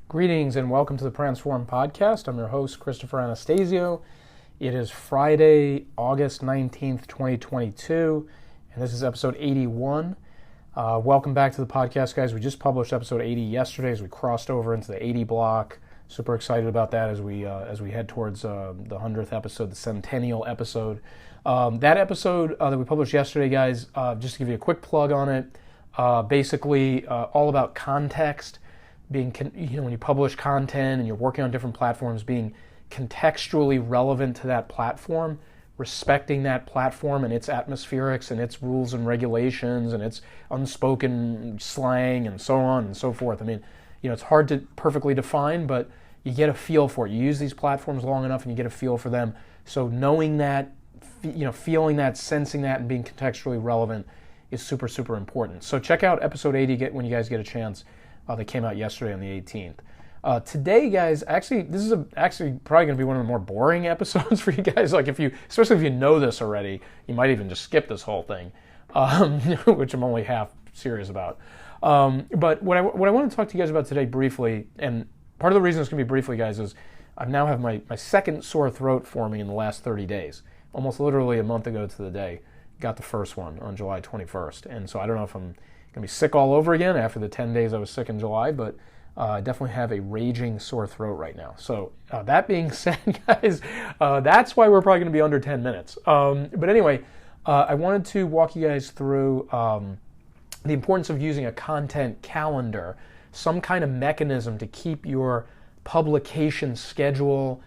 Greetings and welcome to the Transform Podcast. I'm your host, Christopher Anastasio. It is Friday, August 19th, 2022, and this is episode 81. Welcome back to the podcast, guys. We just published episode 80 yesterday as we crossed over into the 80 block. Super excited about that as we head towards the 100th episode, the centennial episode. That episode that we published yesterday, guys, just to give you a quick plug on it, basically all about context. Being, when you publish content and you're working on different platforms, being contextually relevant to that platform, respecting that platform and its atmospherics and its rules and regulations and its unspoken slang and so on and so forth. I mean, it's hard to perfectly define, but you get a feel for it. You use these platforms long enough and you get a feel for them. So knowing that, feeling that, sensing that, and being contextually relevant is super, super important. So check out episode 80 when you guys get a chance. That came out yesterday on the 18th. Today, guys, this is actually probably going to be one of the more boring episodes for you guys. Like especially if you know this already, you might even just skip this whole thing, which I'm only half serious about. But what I want to talk to you guys about today briefly, and part of the reason it's going to be briefly, guys, is I now have my second sore throat forming in the last 30 days. Almost literally a month ago to the day, got the first one on July 21st. And so I don't know if I'm going to be sick all over again after the 10 days I was sick in July, but I definitely have a raging sore throat right now. So that being said, guys, that's why we're probably going to be under 10 minutes. But anyway, I wanted to walk you guys through the importance of using a content calendar, some kind of mechanism to keep your publication schedule,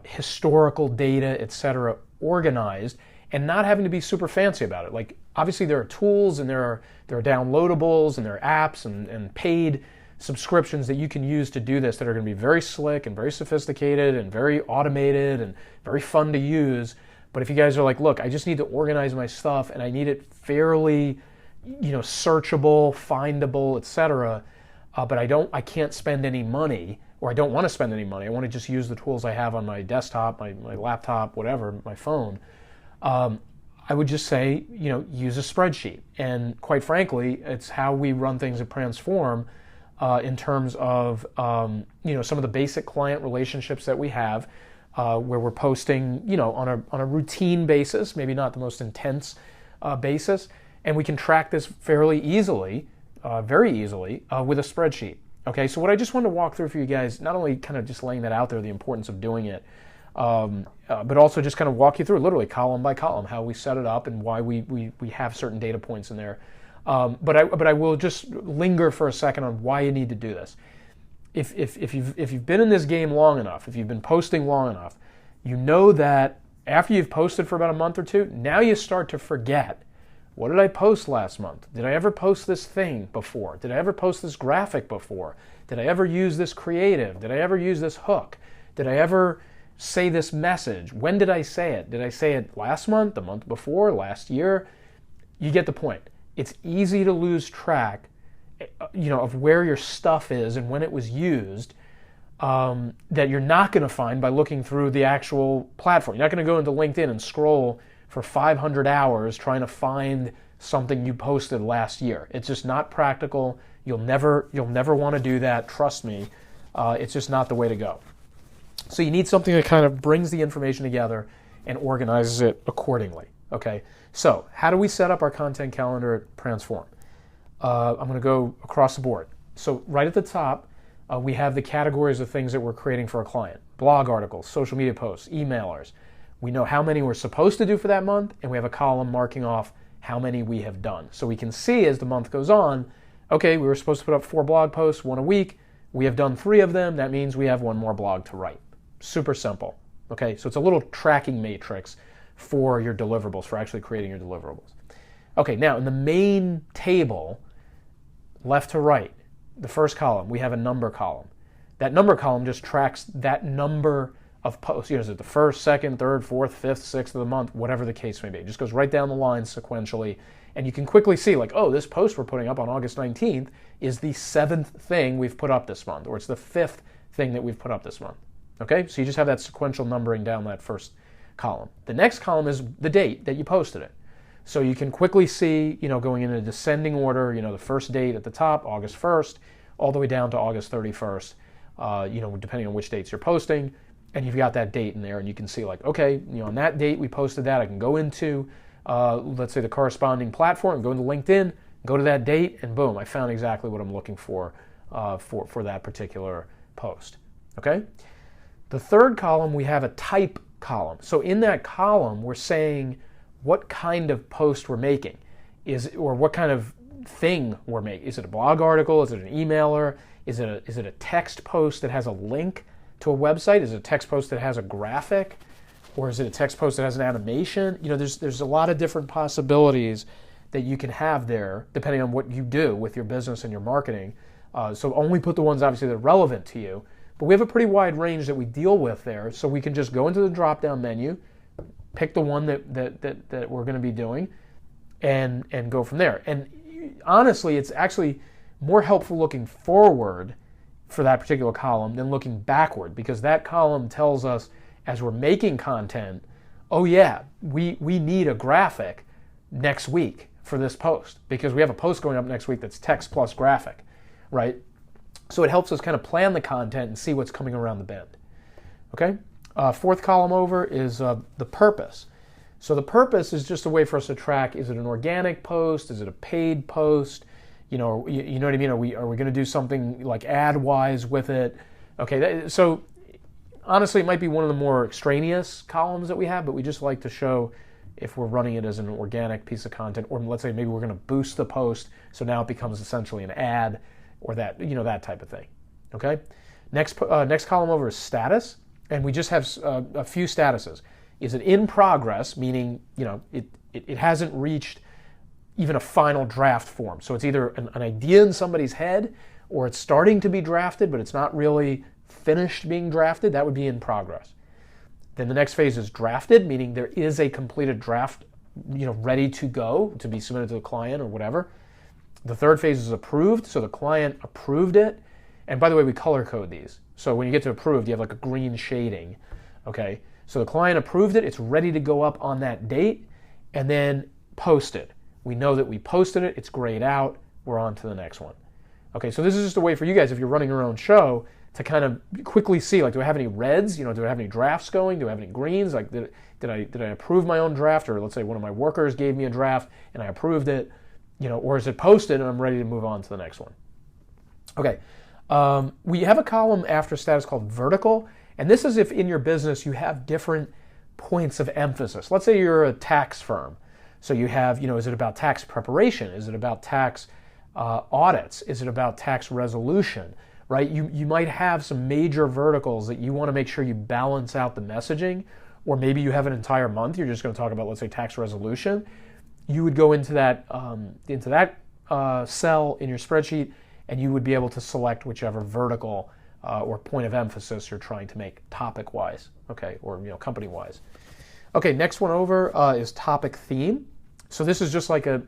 historical data, etc., organized, and not having to be super fancy about it. Like, obviously there are tools and there are downloadables and there are apps and paid subscriptions that you can use to do this that are going to be very slick and very sophisticated and very automated and very fun to use. But if you guys are like, look, I just need to organize my stuff and I need it fairly, searchable, findable, etc., but I can't spend any money, or I don't want to spend any money. I want to just use the tools I have on my desktop, my laptop, whatever, my phone. I would just say, use a spreadsheet. And quite frankly, it's how we run things at Transform in terms of, some of the basic client relationships that we have, where we're posting, on a routine basis, maybe not the most intense basis. And we can track this fairly easily, very easily, with a spreadsheet. Okay, so what I just wanted to walk through for you guys, not only kind of just laying that out there, the importance of doing it, but also just kind of walk you through literally column by column how we set it up and why we have certain data points in there. But I will just linger for a second on why you need to do this. If you've been in this game long enough, if you've been posting long enough, you know that after you've posted for about a month or two, now you start to forget. What did I post last month? Did I ever post this thing before? Did I ever post this graphic before? Did I ever use this creative? Did I ever use this hook? Did I ever say this message? When did I say it? Did I say it last month, the month before, last year? You get the point. It's easy to lose track, of where your stuff is and when it was used, that you're not going to find by looking through the actual platform. You're not going to go into LinkedIn and scroll for 500 hours trying to find something you posted last year. It's just not practical. You'll never want to do that. Trust me. It's just not the way to go. So you need something that kind of brings the information together and organizes it accordingly. Okay, so how do we set up our content calendar at Transform? I'm going to go across the board. So right at the top, we have the categories of things that we're creating for a client. Blog articles, social media posts, emailers. We know how many we're supposed to do for that month, and we have a column marking off how many we have done. So we can see as the month goes on, okay, we were supposed to put up 4 blog posts, 1 a week. We have done 3 of them. That means we have 1 more blog to write. Super simple. Okay, so it's a little tracking matrix for your deliverables, for actually creating your deliverables. Okay, now in the main table, left to right, the first column, we have a number column. That number column just tracks that number of posts. Is it the first, second, third, fourth, fifth, sixth of the month, whatever the case may be. It just goes right down the line sequentially, and you can quickly see, like, oh, this post we're putting up on August 19th is the 7th thing we've put up this month, or it's the 5th thing that we've put up this month. Okay, so you just have that sequential numbering down that first column. The next column is the date that you posted it. So you can quickly see, going in a descending order, the first date at the top, August 1st, all the way down to August 31st. depending on which dates you're posting, and you've got that date in there, and you can see like, okay, on that date we posted that. I can go into, let's say, the corresponding platform, go into LinkedIn, go to that date, and boom, I found exactly what I'm looking for that particular post. Okay. The third column, we have a type column. So in that column, we're saying what kind of post we're making, or what kind of thing we're making. Is it a blog article? Is it an emailer? Is it a text post that has a link to a website? Is it a text post that has a graphic? Or is it a text post that has an animation? There's a lot of different possibilities that you can have there depending on what you do with your business and your marketing. So only put the ones obviously that are relevant to you. But we have a pretty wide range that we deal with there, so we can just go into the drop-down menu, pick the one that we're going to be doing, and go from there. And honestly, it's actually more helpful looking forward for that particular column than looking backward, because that column tells us as we're making content, oh yeah, we need a graphic next week for this post, because we have a post going up next week that's text plus graphic, right? So it helps us kind of plan the content and see what's coming around the bend. Okay? Fourth column over is the purpose. So the purpose is just a way for us to track, is it an organic post? Is it a paid post? You know what I mean? Are we going to do something like ad-wise with it? Okay, so honestly, it might be one of the more extraneous columns that we have, but we just like to show if we're running it as an organic piece of content, or let's say maybe we're going to boost the post, so now it becomes essentially an ad, or that type of thing. Okay. Next column over is status, and we just have a few statuses. Is it in progress, meaning it hasn't reached even a final draft form. So it's either an idea in somebody's head, or it's starting to be drafted, but it's not really finished being drafted. That would be in progress. Then the next phase is drafted, meaning there is a completed draft, ready to go to be submitted to the client or whatever. The third phase is approved, so the client approved it. And by the way, we color code these. So when you get to approved, you have like a green shading. Okay, so the client approved it, it's ready to go up on that date, and then posted. We know that we posted it, it's grayed out, we're on to the next one. Okay, so this is just a way for you guys, if you're running your own show, to kind of quickly see, like, do I have any reds? Do I have any drafts going? Do I have any greens? Like, did I approve my own draft? Or let's say one of my workers gave me a draft and I approved it. Or is it posted and I'm ready to move on to the next one? Okay, we have a column after status called vertical, and this is if in your business you have different points of emphasis. Let's say you're a tax firm, so you have, is it about tax preparation? Is it about tax audits? Is it about tax resolution? Right? You might have some major verticals that you want to make sure you balance out the messaging, or maybe you have an entire month you're just going to talk about, let's say, tax resolution. You would go into that cell in your spreadsheet, and you would be able to select whichever vertical or point of emphasis you're trying to make topic-wise, okay, or company-wise. Okay, next one over is topic theme. So this is just like a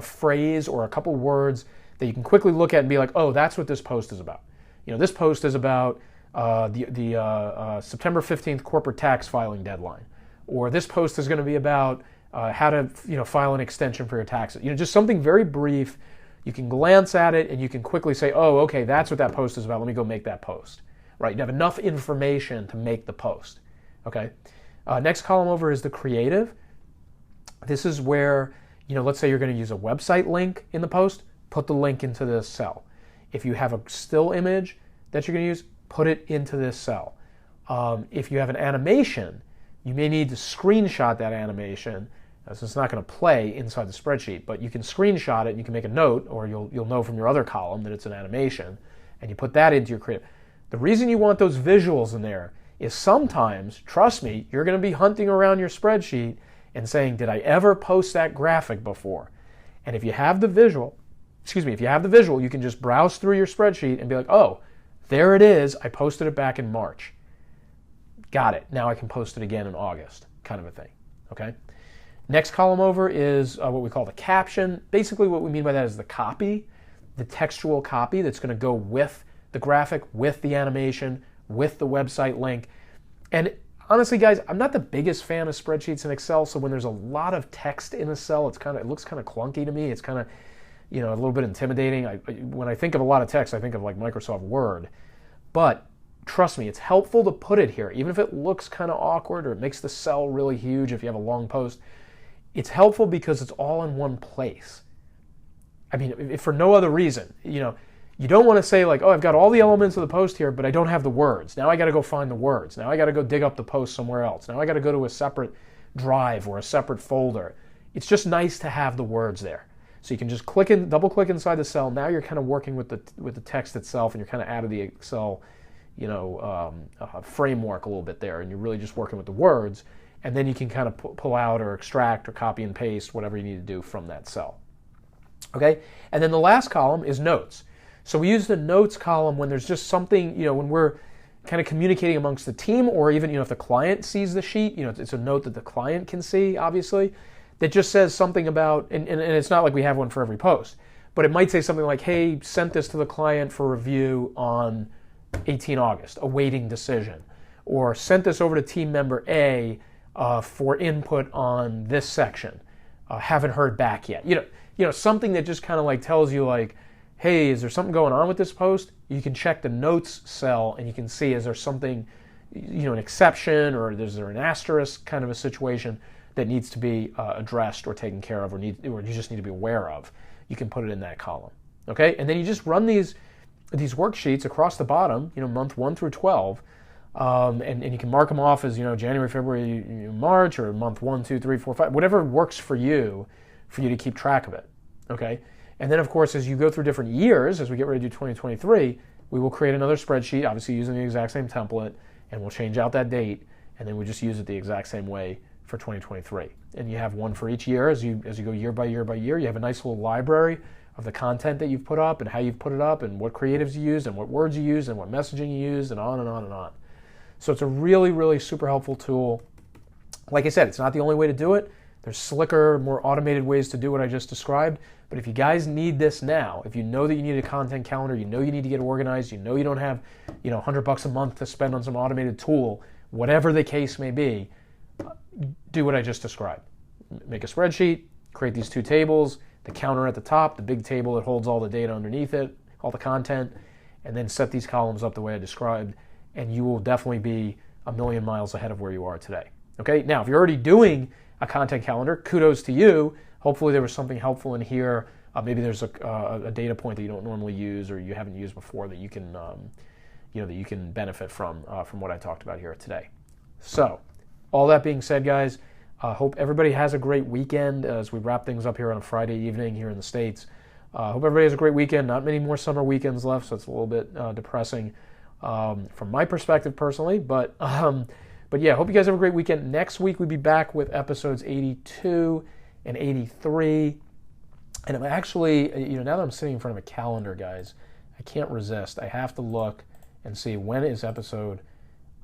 phrase or a couple words that you can quickly look at and be like, oh, that's what this post is about. This post is about the September 15th corporate tax filing deadline, or this post is going to be about how to file an extension for your taxes. Just something very brief. You can glance at it and you can quickly say, oh, okay, that's what that post is about. Let me go make that post. Right? You have enough information to make the post. Okay. Next column over is the creative. This is where, let's say you're going to use a website link in the post, put the link into this cell. If you have a still image that you're going to use, put it into this cell. If you have an animation, you may need to screenshot that animation. So it's not going to play inside the spreadsheet, but you can screenshot it and you can make a note, or you'll know from your other column that it's an animation, and you put that into your creative. The reason you want those visuals in there is sometimes, trust me, you're going to be hunting around your spreadsheet and saying, did I ever post that graphic before? And if you have the visual, you can just browse through your spreadsheet and be like, oh, there it is. I posted it back in March. Got it. Now I can post it again in August, kind of a thing. Okay. Next column over is what we call the caption. Basically what we mean by that is the copy, the textual copy that's going to go with the graphic, with the animation, with the website link. And honestly, guys, I'm not the biggest fan of spreadsheets in Excel, so when there's a lot of text in a cell, it looks kind of clunky to me. It's kind of, a little bit intimidating. When I think of a lot of text, I think of like Microsoft Word. But trust me, it's helpful to put it here. Even if it looks kind of awkward or it makes the cell really huge if you have a long post, it's helpful because it's all in one place. I mean, if for no other reason, you don't want to say like, oh, I've got all the elements of the post here, but I don't have the words. Now I got to go find the words. Now I got to go dig up the post somewhere else. Now I got to go to a separate drive or a separate folder. It's just nice to have the words there. So you can just double click inside the cell. Now you're kind of working with the text itself, and you're kind of out of the Excel, framework a little bit there, and you're really just working with the words. And then you can kind of pull out or extract or copy and paste whatever you need to do from that cell. Okay, and then the last column is notes. So we use the notes column when there's just something, when we're kind of communicating amongst the team, or even, if the client sees the sheet, it's a note that the client can see, obviously, that just says something about, and it's not like we have one for every post, but it might say something like, hey, sent this to the client for review on 18 August, awaiting decision, or sent this over to team member A for input on this section, haven't heard back yet. Something that just kind of like tells you like, hey, is there something going on with this post? You can check the notes cell and you can see, is there something, an exception, or is there an asterisk kind of a situation that needs to be addressed or taken care of, or you just need to be aware of. You can put it in that column. Okay, and then you just run these worksheets across the bottom, month 1 through 12, and you can mark them off as January, February, March, or month 1, 2, 3, 4, 5, whatever works for you to keep track of it. Okay, and then of course as you go through different years, as we get ready to do 2023, we will create another spreadsheet, obviously using the exact same template, and we'll change out that date, and then we just use it the exact same way for 2023. And you have one for each year as you go year by year by year. You have a nice little library of the content that you've put up and how you've put it up and what creatives you used and what words you used and what messaging you used, and on and on and on. So it's a really, really super helpful tool. Like I said, it's not the only way to do it. There's slicker, more automated ways to do what I just described. But if you guys need this now, if you know that you need a content calendar, you know you need to get organized, you know you don't have $100 a month to spend on some automated tool, whatever the case may be, do what I just described. Make a spreadsheet, create these two tables, the counter at the top, the big table that holds all the data underneath it, all the content, and then set these columns up the way I described, and you will definitely be a million miles ahead of where you are today. Okay, now if you're already doing a content calendar, kudos to you. Hopefully there was something helpful in here. Maybe there's a data point that you don't normally use or you haven't used before that you can benefit from what I talked about here today. So, all that being said, guys, hope everybody has a great weekend as we wrap things up here on a Friday evening here in the States. Hope everybody has a great weekend. Not many more summer weekends left, so it's a little bit depressing from my perspective personally. But yeah, hope you guys have a great weekend. Next week we'll be back with episodes 82 and 83. And I'm actually, now that I'm sitting in front of a calendar, guys, I can't resist. I have to look and see when is episode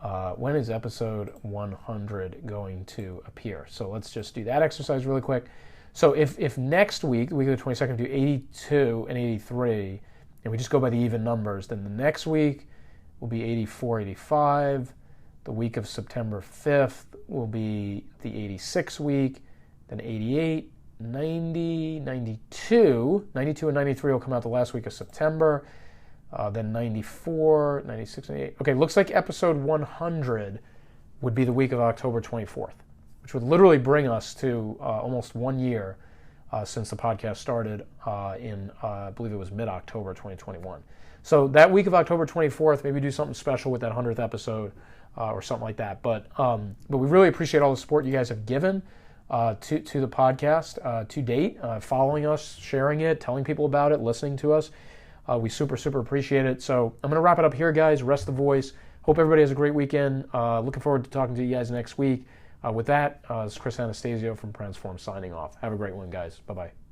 100 going to appear. So let's just do that exercise really quick. So if next week, the week of the 22nd, we do 82 and 83, and we just go by the even numbers, then the next week will be 84, 85. The week of September 5th will be the 86 week, then 88, 90, 92. 92 and 93 will come out the last week of September. Then 94, 96, 98. Okay, looks like episode 100 would be the week of October 24th, which would literally bring us to almost 1 year since the podcast started in, I believe it was mid-October 2021. So that week of October 24th, maybe do something special with that 100th episode or something like that. But we really appreciate all the support you guys have given to the podcast to date, following us, sharing it, telling people about it, listening to us. We super, super appreciate it. So I'm going to wrap it up here, guys. Rest the voice. Hope everybody has a great weekend. Looking forward to talking to you guys next week. With that, this is Chris Anastasio from Transform signing off. Have a great one, guys. Bye-bye.